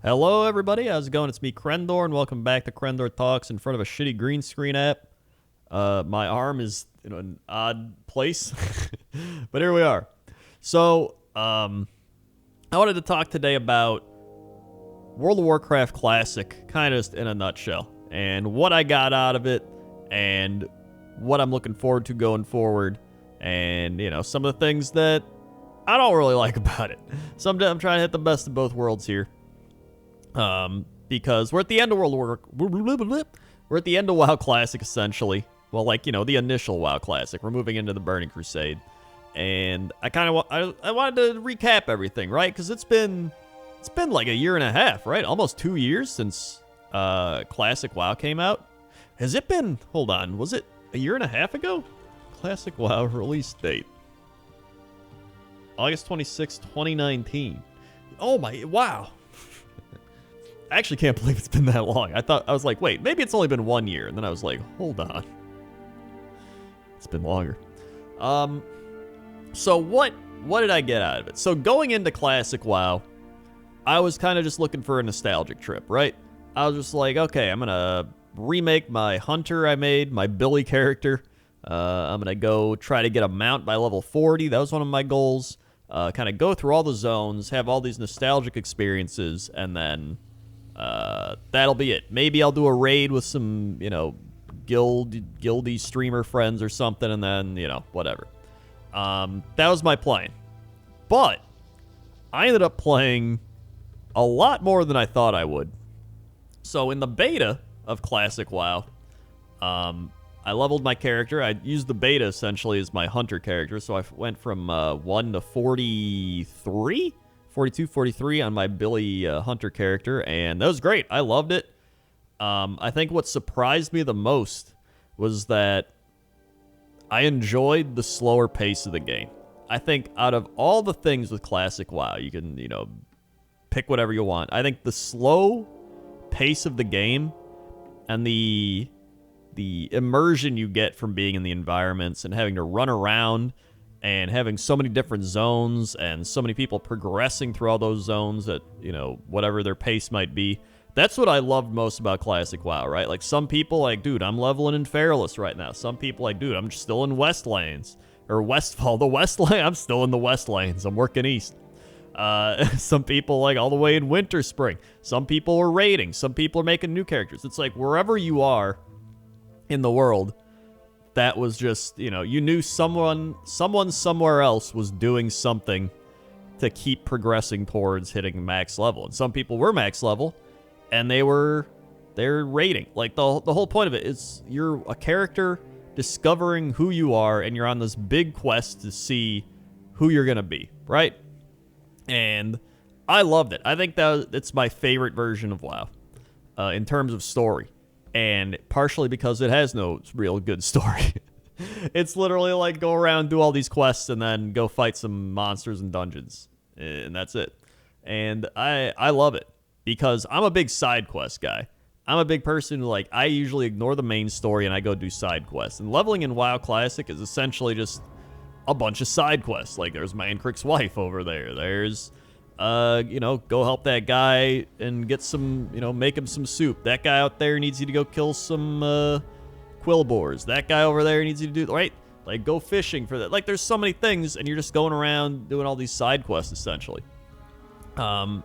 Hello, everybody. How's it going? It's me, Crendor, and welcome back to Crendor Talks in front of a shitty green screen app. My arm is in an odd place, but here we are. So, I wanted to talk today about World of Warcraft Classic, kind of in a nutshell, and what I got out of it, and what I'm looking forward to going forward, and, some of the things that I don't really like about it. So I'm trying to hit the best of both worlds here. Because we're at the end of we're at the end of WoW Classic, essentially. Well, the initial WoW Classic. We're moving into the Burning Crusade. And I wanted to recap everything, right? Because it's been like a year and a half, right? Almost 2 years since Classic WoW came out. Has it been, hold on, was it a year and a half ago? Classic WoW release date. August 26, 2019. Oh my, wow. I actually can't believe it's been that long. I was like, wait, maybe it's only been 1 year. And then I was like, hold on. It's been longer. So what did I get out of it? So going into Classic WoW, I was kind of just looking for a nostalgic trip, right? I was just like, okay, I'm going to remake my hunter I made, my Billy character. I'm going to go try to get a mount by level 40. That was one of my goals. Kind of go through all the zones, have all these nostalgic experiences, and then that'll be it. Maybe I'll do a raid with some, guildy streamer friends or something, and then, whatever. That was my plan. But I ended up playing a lot more than I thought I would. So in the beta of Classic WoW, I leveled my character. I used the beta essentially as my hunter character, so I went from 1 to 43? 42, 43 on my Billy Hunter character, and that was great. I loved it. I think what surprised me the most was that I enjoyed the slower pace of the game. I think out of all the things with Classic WoW, you can, pick whatever you want. I think the slow pace of the game and the immersion you get from being in the environments and having to run around and having so many different zones and so many people progressing through all those zones at, whatever their pace might be. That's what I loved most about Classic WoW, right? Like, some people, like, dude, I'm leveling in Feralus right now. Some people, like, dude, I'm still in Westlands. Or Westfall. The Westlands, I'm still in the Westlands. I'm working east. Some people, like, all the way in Winterspring. Some people are raiding. Some people are making new characters. It's like, wherever you are in the world, that was just, you knew someone somewhere else was doing something to keep progressing towards hitting max level. And some people were max level, and they're raiding. Like, the whole point of it is you're a character discovering who you are, and you're on this big quest to see who you're going to be, right? And I loved it. I think it's my favorite version of WoW in terms of story. And partially because it has no real good story. It's literally like go around, do all these quests, and then go fight some monsters and dungeons. And that's it. And I love it because I'm a big side quest guy. I'm a big person who, I usually ignore the main story and I go do side quests. And leveling in WoW Classic is essentially just a bunch of side quests. Like, there's Mancrick's wife over there. There's... go help that guy and get some, make him some soup. That guy out there needs you to go kill some quillboars. That guy over there needs you to do, right? Like, go fishing for that. Like, there's so many things, and you're just going around doing all these side quests, essentially.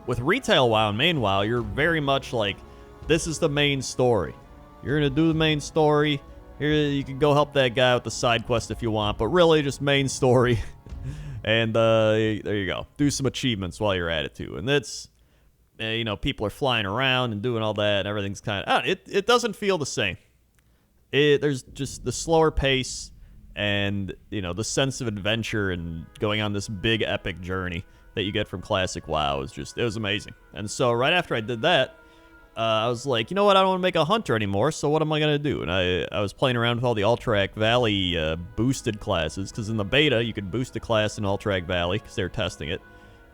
With retail WoW and main WoW, you're very much like, this is the main story. You're going to do the main story. Here, you can go help that guy with the side quest if you want, but really, just main story. And there you go. Do some achievements while you're at it, too. And that's, people are flying around and doing all that, and everything's kind of... It doesn't feel the same. There's just the slower pace and, the sense of adventure and going on this big, epic journey that you get from Classic WoW is just... It was amazing. And so right after I did that, I was like, you know what? I don't want to make a hunter anymore, so what am I going to do? And I was playing around with all the Alterac Valley boosted classes, because in the beta, you could boost a class in Alterac Valley, because they were testing it.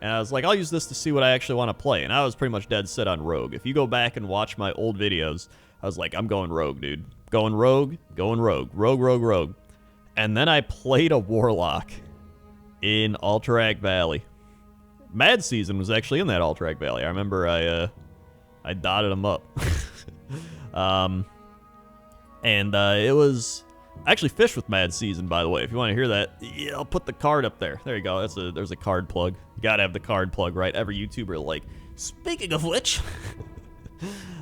And I was like, I'll use this to see what I actually want to play. And I was pretty much dead set on Rogue. If you go back and watch my old videos, I was like, I'm going Rogue, dude. Going Rogue, going Rogue. Rogue, Rogue, Rogue. And then I played a Warlock in Alterac Valley. Mad Season was actually in that Alterac Valley. I remember I I dotted them up. It was... I actually fished with Mad Season, by the way. If you want to hear that, yeah, I'll put the card up there. There you go. There's a card plug. You gotta have the card plug, right? Every YouTuber, like, speaking of which,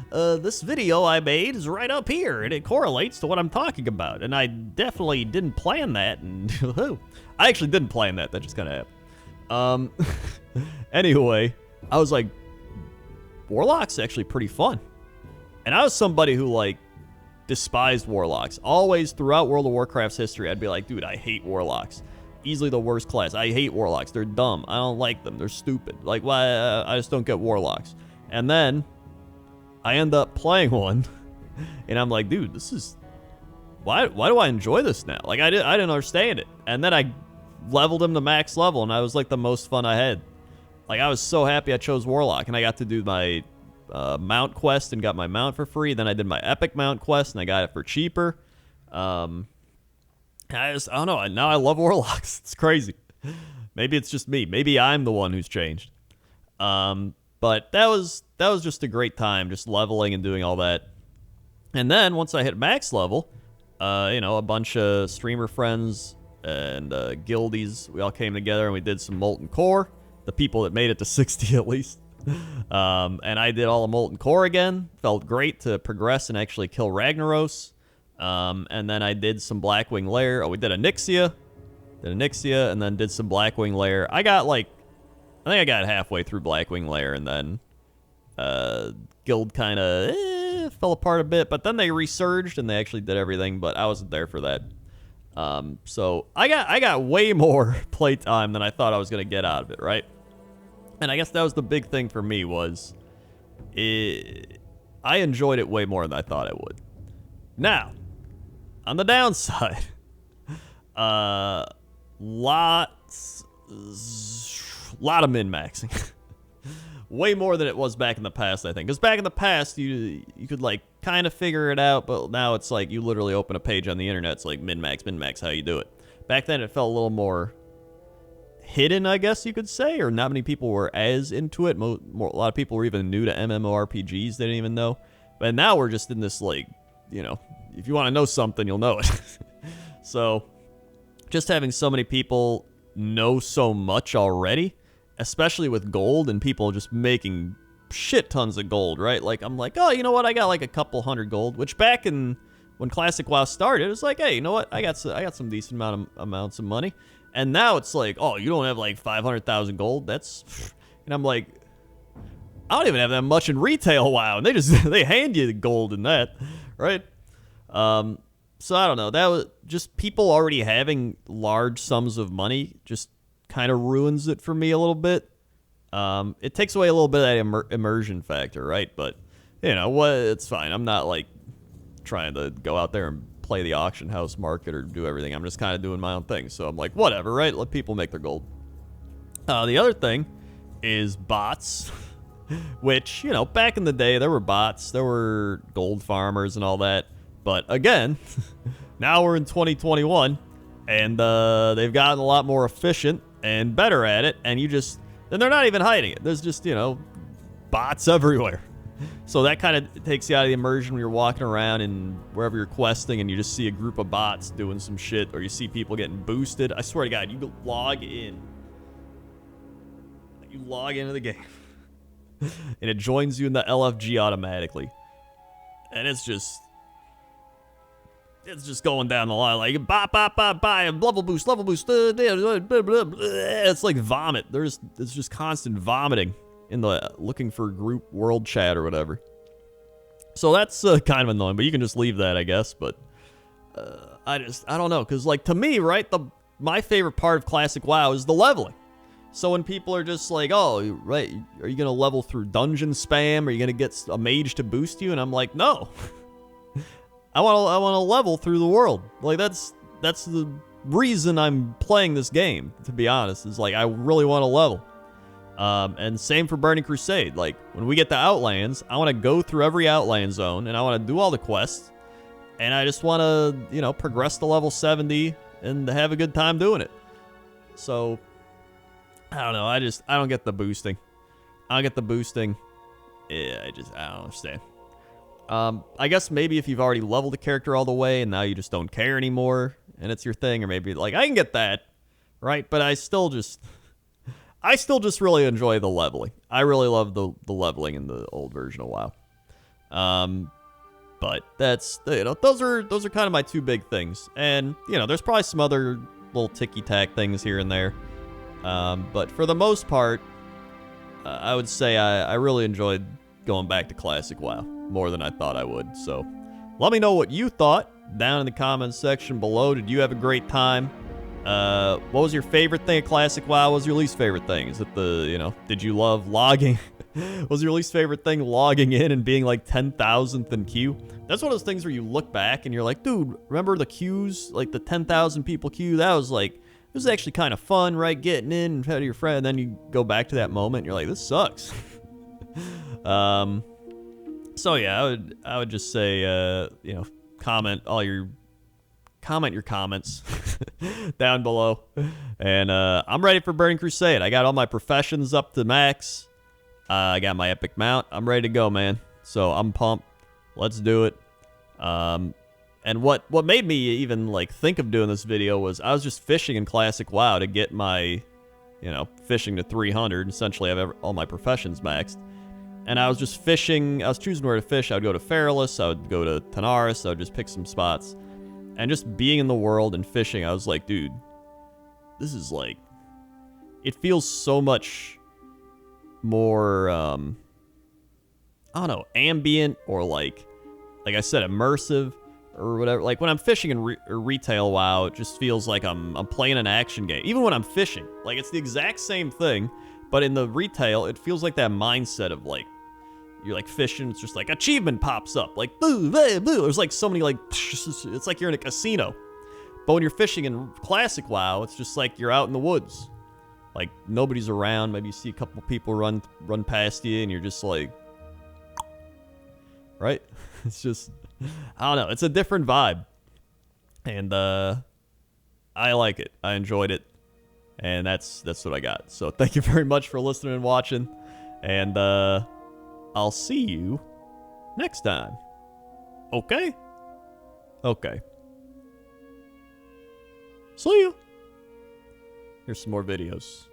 this video I made is right up here, and it correlates to what I'm talking about. And I definitely didn't plan that. And I actually didn't plan that. That just kind of happened. Anyway, I was like, Warlock's actually pretty fun. And I was somebody who, like, despised Warlocks. Always throughout World of Warcraft's history, I'd be like, dude, I hate Warlocks. Easily the worst class. I hate Warlocks. They're dumb. I don't like them. They're stupid. Like, why? I just don't get Warlocks. And then I end up playing one, and I'm like, dude, this is... Why do I enjoy this now? Like, I didn't understand it. And then I leveled him to max level, and I was like the most fun I had. Like, I was so happy I chose Warlock, and I got to do my mount quest and got my mount for free. Then I did my epic mount quest, and I got it for cheaper. I don't know. Now I love Warlocks. It's crazy. Maybe it's just me. Maybe I'm the one who's changed. But that was just a great time, just leveling and doing all that. And then once I hit max level, a bunch of streamer friends and guildies, we all came together and we did some Molten Core. The people that made it to 60 at least. And I did all the Molten Core again. Felt great to progress and actually kill Ragnaros. And then I did some Blackwing Lair. Oh, we did a Nixia. And then did some Blackwing Lair. I think I got halfway through Blackwing Lair, and then guild kind of fell apart a bit. But then they resurged and they actually did everything, but I wasn't there for that. So I got way more playtime than I thought I was gonna get out of it, right? And I guess that was the big thing for me was I enjoyed it way more than I thought I would. Now, on the downside, lot of min-maxing. Way more than it was back in the past, I think. Because back in the past, you could, like, kind of figure it out, but now it's like you literally open a page on the internet, it's like min-max, how you do it. Back then, it felt a little more hidden, I guess you could say, or not many people were as into it. A lot of people were even new to MMORPGs, they didn't even know. But now we're just in this, like, if you want to know something, you'll know it. So, just having so many people know so much already, especially with gold and people just making shit tons of gold, right? Like, I'm like, oh, you know what? I got like a couple hundred gold, which back in when Classic WoW started, it was like, hey, you know what? I got some decent amounts of money. And now it's like, oh, you don't have like 500,000 gold? And I'm like, I don't even have that much in retail WoW, and they hand you the gold in that, right? So I don't know. That was just people already having large sums of money just kind of ruins it for me a little bit. It takes away a little bit of that immersion factor, right? But it's fine. I'm not like trying to go out there and play the auction house market or do everything. I'm just kind of doing my own thing. So I'm like, whatever, right? Let people make their gold. The other thing is bots, which, back in the day, there were bots, there were gold farmers and all that. But again, now we're in 2021, and they've gotten a lot more efficient and better at it, and they're not even hiding it. There's just, bots everywhere. So that kind of takes you out of the immersion when you're walking around and wherever you're questing and you just see a group of bots doing some shit, or you see people getting boosted. I swear to God, you log in. You log into the game. And it joins you in the LFG automatically. And it's just going down the line like buy level boost. It's like vomit. It's just constant vomiting in the looking for group world chat or whatever. So that's kind of annoying, but you can just leave that, I guess. But I don't know, because like to me, right, my favorite part of Classic WoW is the leveling. So when people are just like, oh, right, are you gonna level through dungeon spam? Are you gonna get a mage to boost you? And I'm like, no. I want to level through the world. Like that's the reason I'm playing this game, to be honest, is like I really want to level. And same for Burning Crusade. Like when we get to Outlands, I want to go through every Outland zone and I want to do all the quests, and I just want to, progress to level 70 and have a good time doing it. So I don't know. I don't get the boosting. Yeah, I don't understand. I guess maybe if you've already leveled the character all the way and now you just don't care anymore and it's your thing, or maybe like I can get that, right? But I still just really enjoy the leveling. I really love the leveling in the old version of WoW. But that's, you know, those are kind of my two big things. And, you know, there's probably some other little ticky-tack things here and there. But for the most part, I would say I really enjoyed going back to Classic WoW more than I thought I would. So let me know what you thought down in the comments section below. Did you have a great time? What was your favorite thing of Classic WoW? What was your least favorite thing? Is it the, you know, did you love logging? Was your least favorite thing logging in and being like 10,000th in queue? That's one of those things where you look back and you're like, dude, remember the queues? Like the 10,000 people queue? That was like, it was actually kind of fun, right? Getting in and of your friend, and then you go back to that moment and you're like, this sucks. So yeah, I would just say, you know, comment your comments down below. And I'm ready for Burning Crusade. I got all my professions up to max. I got my epic mount. I'm ready to go, man. So I'm pumped. Let's do it. And what made me even like think of doing this video was I was just fishing in Classic WoW to get my, you know, fishing to 300. Essentially, I have all my professions maxed. And I was just fishing. I was choosing where to fish. I would go to Feralus. I would go to Tanaris. I would just pick some spots. And just being in the world and fishing, I was like, dude, this is like, it feels so much more, I don't know, ambient or like I said, immersive or whatever. Like when I'm fishing in retail WoW, it just feels like I'm playing an action game. Even when I'm fishing, like it's the exact same thing, but in the retail, it feels like that mindset of like, you're like fishing, it's just like achievement pops up, like boo, boo, boo. There's like so many like, it's like you're in a casino. But when you're fishing in Classic WoW, it's just like you're out in the woods. Like nobody's around. Maybe you see a couple people run past you and you're just like, right? It's just, I don't know. It's a different vibe. And I like it. I enjoyed it. And that's what I got. So thank you very much for listening and watching. And I'll see you next time. Okay? Okay. See you. Here's some more videos.